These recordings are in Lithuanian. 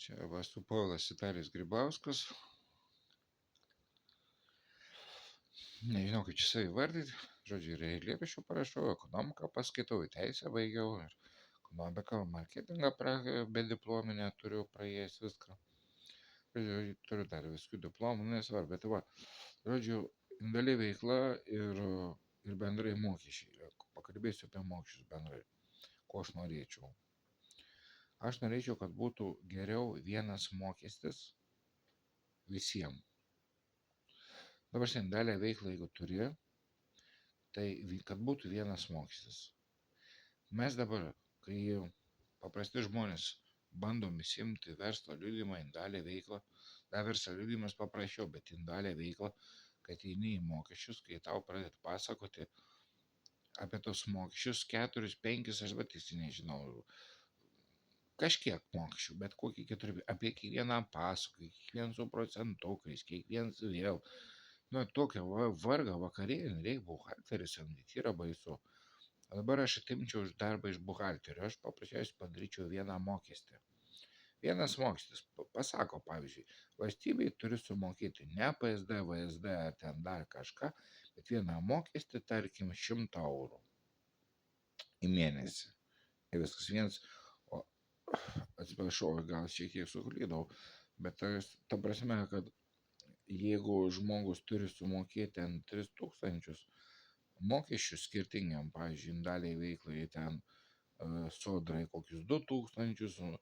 Čia va su Povilas Vitalijus Grybauskas. Nežinau, kaip čia save įvardyti. Žodžiu, ir eilėraščių parašau, ekonomiką paskaitau, teisę baigiau, ir ekonomiką, marketingą be diplominę turiu praėjęs viską. Žodžiu, turiu dar viskų diplomų, nesvarbu, bet va, žodžiu, individuali veikla ir bendrai mokesčiai. Pakalbėsiu apie mokesčius bendrai, ko aš norėčiau. Aš norėčiau, kad būtų geriau vienas mokestis visiems. Dabar individualią veiklą, jeigu turi, tai kad būtų vienas mokestis. Mes dabar, kai paprasti žmonės bandom įsimti verslo liudijimą, individualią veiklą, verslo liudijimas paprasčiau, bet individualią veiklą, kad eini į mokesčius, kai tau pradėt pasakoti apie tos mokesčius 4, 5, aš bet tiksliai nežinau, kažkiek mokesčių, bet kokį 4, apie kiekvieną pasakoji, kiekvieną su procentukais, kiekvienas vėl. Nu, tokia varga vakarėlį, reikia buhalteris samdyti, yra baisu. Dabar aš atimčiau iš darbą iš buhalterio, aš paprasčiausiai padaryčiau vieną mokestį. Vienas mokestis pasako, pavyzdžiui, valstybei turi sumokėti ne PSD, VSD ar ten dar kažką, bet vieną mokestį, tarkim, 100 eurų į mėnesį. Ir viskas vienas, o atsiprašau, gal šiek tiek suklydau, bet ta prasme, kad jeigu žmogus turi sumokėti ant 3000 mokesčių skirtingiam, pavyzdžiui, daliai veiklai ten sodrai kokius 2000,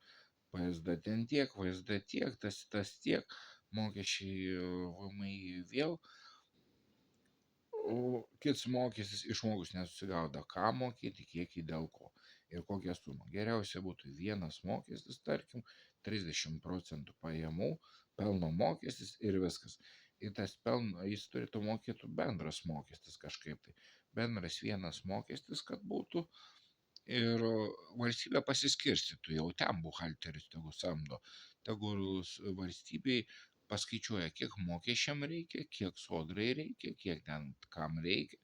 PSD ten tiek, VSD tiek, tas tiek, mokesčiai VMI vėl, o kits mokestis žmogus nesusigaudo, ką mokėti, kiek į dėl ko ir kokią sumą. Geriausia būtų vienas mokestis, tarkim, 30% pajamų, pelno mokestis ir viskas. Ir tas pelno, jis turėtų mokėti bendras mokestis kažkaip tai. Bendras vienas mokestis, kad būtų ir valstybė pasiskirstytų, jau ten buhalteris tegu samdo, tegu valstybei paskaičiuoja, kiek mokesčiam reikia, kiek sodrai reikia, kiek ten kam reikia.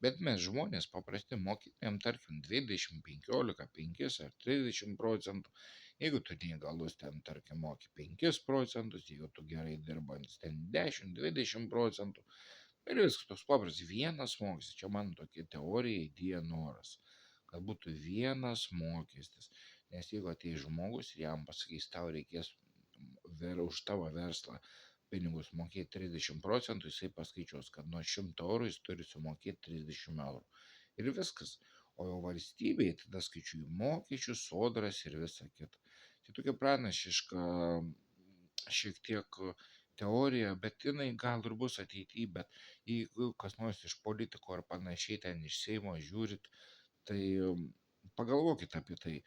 Bet mes žmonės paprasti mokytumėm, tarkim, 20, 15, 5 ar 30%. Jeigu tu neįgalus ten, tarkim, moki 5%, jeigu tu gerai dirbantis ten 10, 20%. Ir viskas toks paprastas, vienas mokestis. Čia man tokia teorija, idėja, noras, kad būtų vienas mokestis. Nes jeigu ateis žmogus ir jam pasakys, tau reikės už tavo verslą pinigus mokėti 30%, jisai paskaičiuos, kad nuo 100 eurų jis turi sumokėti 30 eurų. Ir viskas. O jau valstybei tada skaičiuoju mokesčius, sodras ir visa kita. Tai tokia pranašiška šiek tiek teorija, bet jinai gal ir bus ateityje, bet jeigu kas nors iš politikų ar panašiai ten iš Seimo žiūrit, tai pagalvokit apie tai.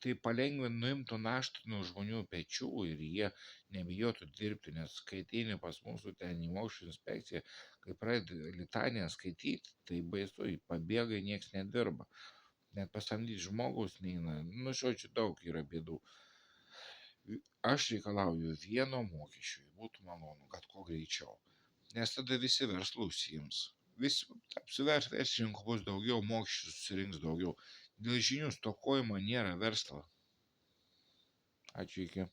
Tai palengvint, nuimtų naštą nuo žmonių pečių ir jie nebijotų dirbti, nes kai ateini pas mūsų ten į mokesčių inspekciją, kai pradedi litaniją skaityti, tai baisu, pabėga, nieks nedirba. Net pasamdyti žmogaus neina, nu žodžiu, daug yra bėdų. Aš reikalauju vieno mokesčio, būtų malonu, kad kuo greičiau, nes tada visi verslų užsiims. Visi verslininkų bus daugiau, mokesčių susirinks daugiau. Dėl žinių stokojimo nėra verslo. Ačiū, iki.